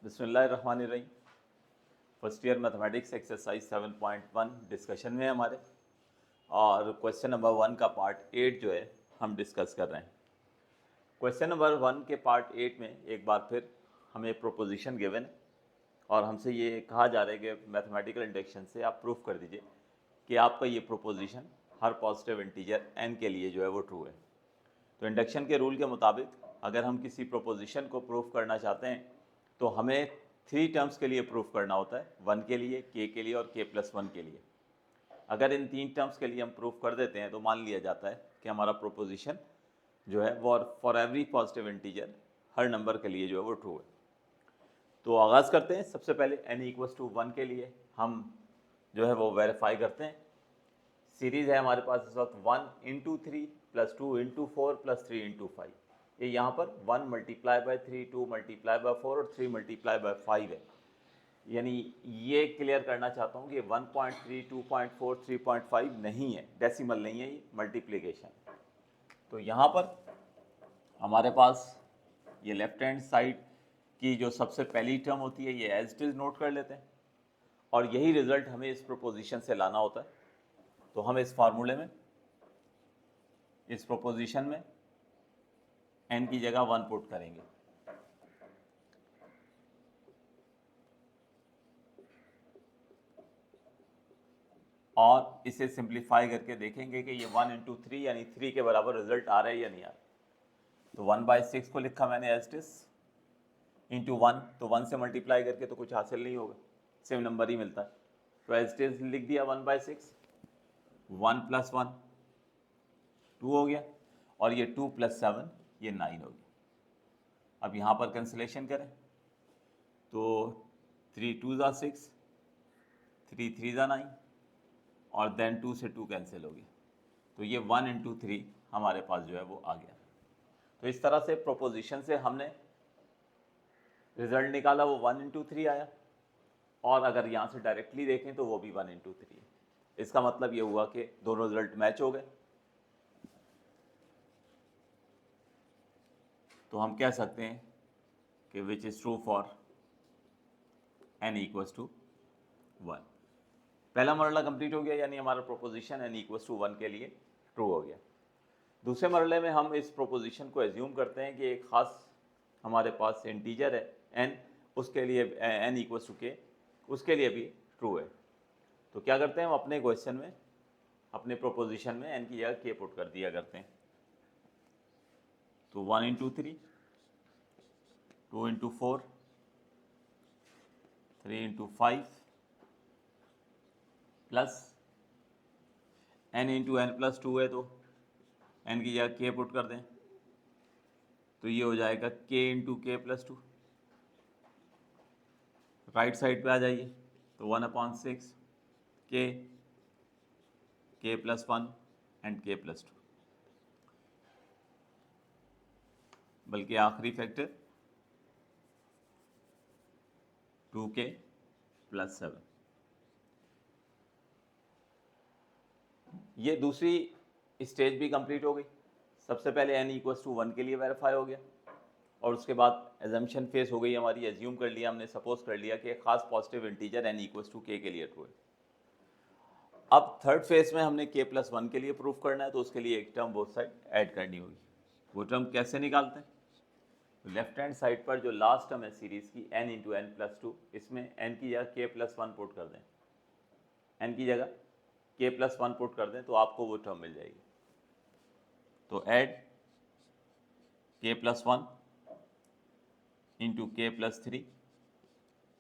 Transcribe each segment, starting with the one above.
बिस्मिल्लाहिर्रहमानिर्रहीम। First year mathematics exercise 7.1 discussion में है हमारे, और क्वेश्चन नंबर 1 का पार्ट 8 जो है हम डिस्कस कर रहे हैं। क्वेश्चन नंबर 1 के पार्ट 8 में एक बार फिर हमें प्रोपोजिशन गिवन है और हमसे ये कहा जा रहा है कि मैथमेटिकल इंडक्शन से आप प्रूफ कर दीजिए कि आपका ये प्रोपोजिशन हर पॉजिटिव इंटीजर n के लिए जो है वो ट्रू है। तो इंडक्शन के रूल के मुताबिक अगर हम किसी प्रोपोजिशन को प्रूफ करना चाहते हैं तो हमें 3 टर्म्स के लिए प्रूफ करना होता है, 1 के लिए, k के लिए और k+1 के लिए। अगर इन 3 टर्म्स के लिए हम प्रूफ कर देते हैं तो मान लिया जाता है कि हमारा प्रोपोजिशन जो है वो for every positive integer her number के लिए जो है वो ट्रू है। तो आगाज़ करते हैं। सबसे पहले n=1 के लिए हम जो है वो वेरीफाई करते हैं। सीरीज़ है हमारे पास इस वक्त 1 × 3 + 2 × 4 + 3 × 5। ये यहाँ पर 1 × 3, 2 × 4 और 3 × 5 है। यानी ये क्लियर करना चाहता हूँ कि 1.3, 2.4, 3.5 नहीं है, डेसिमल नहीं है, ये मल्टीप्लिकेशन। तो यहाँ पर हमारे पास ये लेफ्ट हैंड साइड की जो सबसे पहली टर्म होती है ये एज इट इज़ नोट कर लेते हैं, और यही रिजल्ट हमें इस प्रोपोजिशन से लाना होता है। तो हम इस फार्मूले में, इस प्रोपोजिशन में n की जगह 1 पुट करेंगे। और इसे सिंप्लीफाई करके देखेंगे कि ये 1 × 3 यानी 3 के बराबर रिजल्ट आ रहा है या नहीं आ रहा। तो 1/6 को लिखा मैंने एज इट इज इंटू 1, तो 1 से मल्टीप्लाई करके तो कुछ हासिल नहीं होगा, सेम नंबर ही मिलता है। तो एज इट इज लिख दिया 1/6, 1 + 1 2 हो गया, और ये 2 + 7 ये 9 हो गया। अब यहाँ पर कैंसिलेशन करें तो 3 2 ज़ा 6, 3 3 ज़ा 9, और देन 2 से 2 कैंसिल हो गया। तो ये 1 × 3 हमारे पास जो है वो आ गया। तो इस तरह से प्रोपोजिशन से हमने रिजल्ट निकाला, वो 1 × 3 आया, और अगर यहाँ से डायरेक्टली देखें तो वो भी 1 × 3 है। इसका मतलब ये हुआ कि दोनों रिजल्ट मैच हो गए। तो हम कह सकते हैं कि which is true for n=1। पहला मरला कंप्लीट हो गया, यानी हमारा प्रोपोजिशन n=1 के लिए ट्रू हो गया। दूसरे मरले में हम इस प्रोपोजिशन को एज्यूम करते हैं कि एक ख़ास हमारे पास इंटीजर है n, उसके लिए n=k, उसके लिए भी ट्रू है। तो क्या करते हैं हम अपने क्वेश्चन में, अपने प्रोपोजिशन में n की जगह k पुट कर दिया करते हैं। तो 1 × 3, 2 × 4, 3 × 5 प्लस n × n+2 है, तो n की जगह k पुट कर दें, तो ये हो जाएगा k × k+2। राइट साइड पे आ जाइए, तो 1/6 k, k+1 एंड k+2, बल्कि आखिरी फैक्टर 2k + 7। ये दूसरी स्टेज भी कंप्लीट हो गई। सबसे पहले n=1 के लिए वेरीफाई हो गया, और उसके बाद एजम्पशन फेस हो गई हमारी, एज्यूम कर लिया हमने, सपोज कर लिया कि एक खास पॉजिटिव इंटीजर n=k के लिए ट्रू है। अब थर्ड फेज में हमने k+1 के लिए प्रूफ करना है, तो उसके लिए एक टर्म बोथ साइड ऐड करनी होगी। वो टर्म कैसे निकालते हैं? लेफ्ट हैंड साइड पर जो लास्ट टर्म है सीरीज की n × n+2, इसमें n की जगह k+1 पुट कर दें, n की जगह k+1 पुट कर दें, तो आपको वो टर्म मिल जाएगी। तो add k+1 × k+3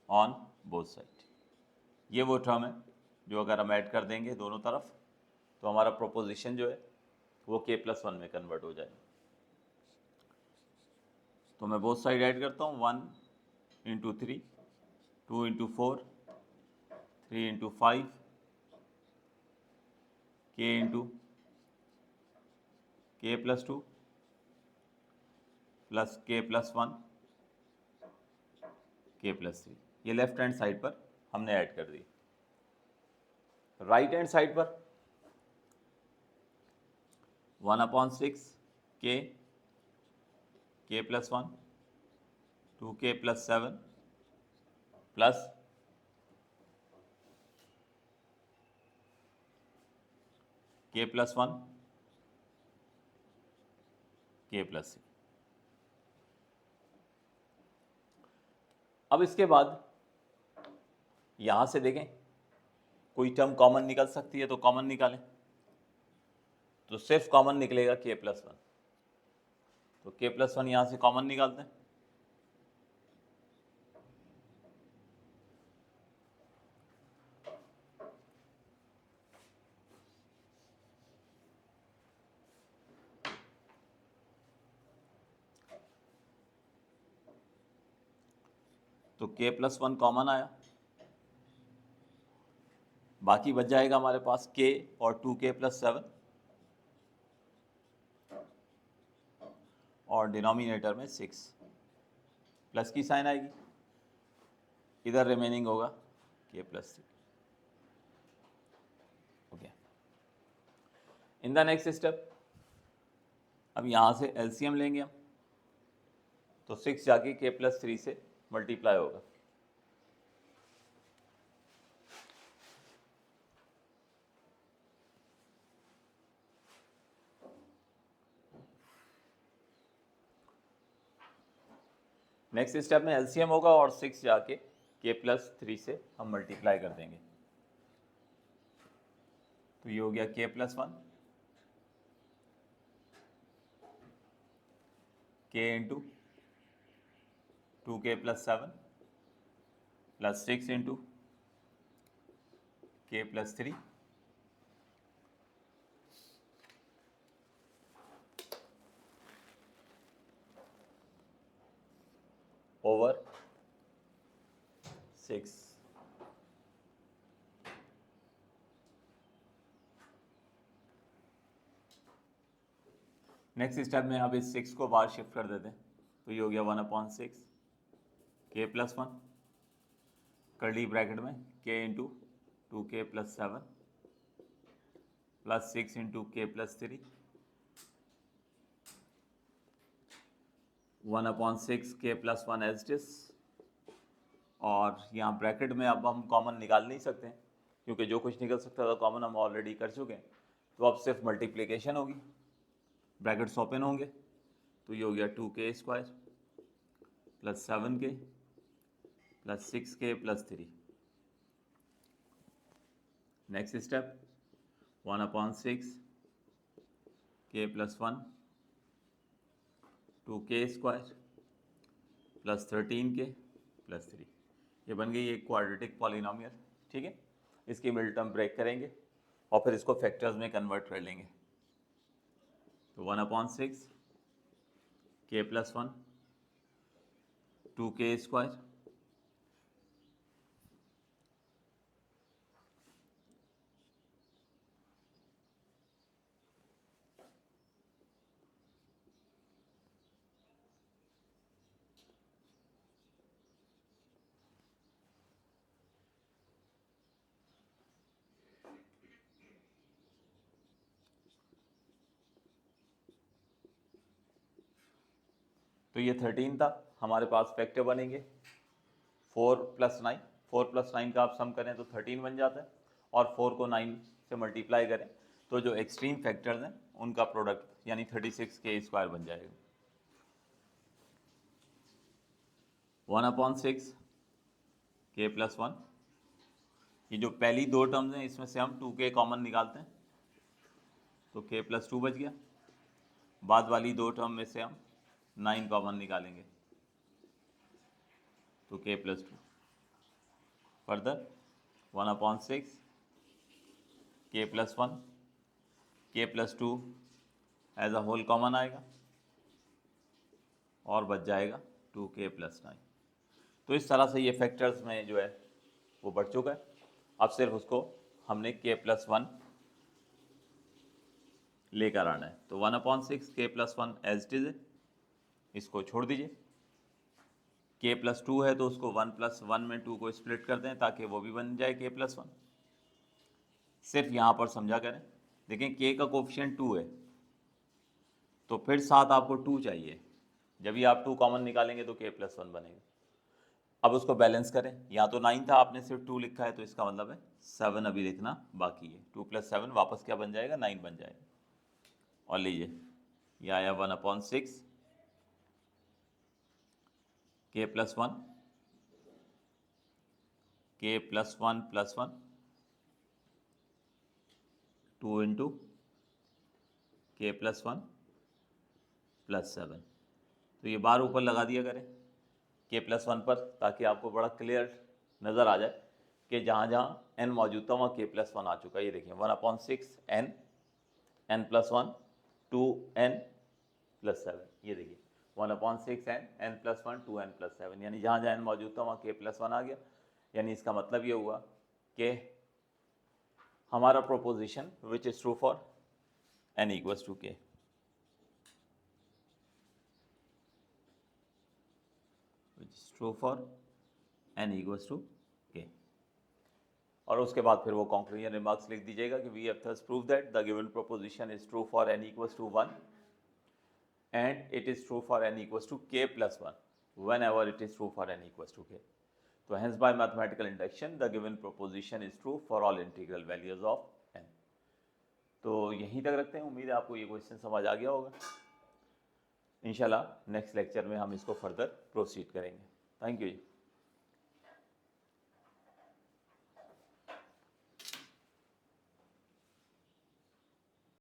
on both side. ये वो टर्म है जो अगर हम ऐड कर देंगे दोनों तरफ तो हमारा प्रोपोजिशन जो है वो k+1 में कन्वर्ट हो जाएगा। तो मैं बोथ साइड ऐड करता हूँ, 1 × 3, 2 × 4, 3 × 5, k × k+2 plus k+1, k+3। ये लेफ्ट हैंड साइड पर हमने ऐड कर दी। राइट हैंड साइड पर 1/6 k, k+1, 2k + 7, प्लस के प्लस 1 के प्लस 3। अब इसके बाद यहां से देखें कोई टर्म कॉमन निकल सकती है तो कॉमन निकालें, तो सिर्फ कॉमन निकलेगा के प्लस 1, तो के प्लस 1 यहां से कॉमन निकालते हैं। तो के प्लस 1 कॉमन आया, बाकी बच जाएगा हमारे पास के और 2k प्लस 7 और डिनोमिनेटर में 6, प्लस की साइन आएगी, इधर रिमेनिंग होगा के plus 3। Okay, in the next step अब यहाँ से एलसीएम लेंगे हम, तो 6 जाके के प्लस 3 से मल्टीप्लाई होगा। नेक्स्ट स्टेप में एलसीएम होगा और 6 जाके के प्लस 3 से हम मल्टीप्लाई कर देंगे, तो ये हो गया के प्लस 1 के into 2k plus 7 plus 6 into के प्लस 3 ओवर 6। नेक्स्ट स्टेप में अब इस 6 को बाहर शिफ्ट कर देते हैं, तो ये हो गया 1/6 के प्लस 1 कर्ली ब्रैकेट में के into 2k plus 7 plus 6 into के प्लस 3 1/6 के प्लस 1 एज इट इज। और यहाँ ब्रैकेट में अब हम कॉमन निकाल नहीं सकते हैं, क्योंकि जो कुछ निकल सकता था कॉमन हम ऑलरेडी कर चुके हैं, तो अब सिर्फ मल्टीप्लिकेशन होगी, ब्रैकेट्स ओपन होंगे, तो ये हो गया 2k square plus 7k plus 6k plus 3। Next step 1/6 k plus 1 2k square plus 13k plus 3। ये बन गई एक क्वाड्रेटिक पॉलिनोमियल, ठीक है। इसकी मिड टर्म ब्रेक करेंगे और फिर इसको फैक्टर्स में कन्वर्ट कर लेंगे, तो 1/6 k प्लस 1 2k स्क्वायर तो ये 13 था, हमारे पास फैक्टर बनेंगे 4 प्लस 9, 4 प्लस 9 का आप सम करें तो 13 बन जाता है, और 4 को 9 से मल्टीप्लाई करें तो जो एक्सट्रीम फैक्टर्स हैं उनका प्रोडक्ट यानी 36k स्क्वायर बन जाएगा। 1/6 k प्लस 1, ये जो पहली दो टर्म्स हैं इसमें से हम 2k कॉमन निकालते हैं, तो k प्लस 2 बच गया। बाद वाली दो टर्म में से हम 9 कॉमन निकालेंगे, तो k plus 2। Further 1/6 k plus 1 k plus 2 as a whole common आएगा और बच जाएगा 2k प्लस 9। तो इस तरह से ये फैक्टर्स में जो है वो बढ़ चुका है। अब सिर्फ उसको हमने k प्लस 1 लेकर आना है, तो 1/6 k plus 1 as it is है, इसको छोड़ दीजिए। k प्लस 2 है तो उसको 1 प्लस 1 में 2 को स्प्लिट कर दें ताकि वो भी बन जाए k प्लस 1। सिर्फ यहाँ पर समझा करें, देखें k का कोफिशिएंट 2 है, तो फिर साथ आपको 2 चाहिए, जब भी आप 2 कॉमन निकालेंगे तो k प्लस 1 बनेगा। अब उसको बैलेंस करें, यहाँ तो 9 था, आपने सिर्फ 2 लिखा है, तो इसका मतलब है 7 अभी लिखना बाकी है। 2 + 7 वापस क्या बन जाएगा, 9 बन जाएगा। और लीजिए ये आया 1/6 k + 1 k + 1 + 1 2 × k + 1 + 7। तो ये बार ऊपर लगा दिया करें k + 1 पर, ताकि आपको बड़ा क्लियर नज़र आ जाए कि जहाँ जहाँ n मौजूद था वहाँ k + 1 आ चुका है। ये देखिए 1/6 n n + 1 2n + 7। ये देखिए 1/6 n n + 1 2n + 7, यानी जहाँ जहाँ n मौजूद था वहाँ k + 1 आ गया। यानी इसका मतलब ये हुआ कि हमारा proposition which is true for n = k, which is true for n = k। और उसके बाद फिर वो कंक्लूजन रिमार्क्स लिख दीजिएगा कि we have thus prove that the given proposition is true for n = 1 and it is true for n = k + 1 whenever it is true for n = k। तो hence by mathematical induction the given proposition is true for all integral values of n। तो यहीं तक रखते हैं, उम्मीद है आपको ये क्वेश्चन समझ आ गया होगा। इंशाल्लाह नेक्स्ट लेक्चर में हम इसको फर्दर प्रोसीड करेंगे। Thank you.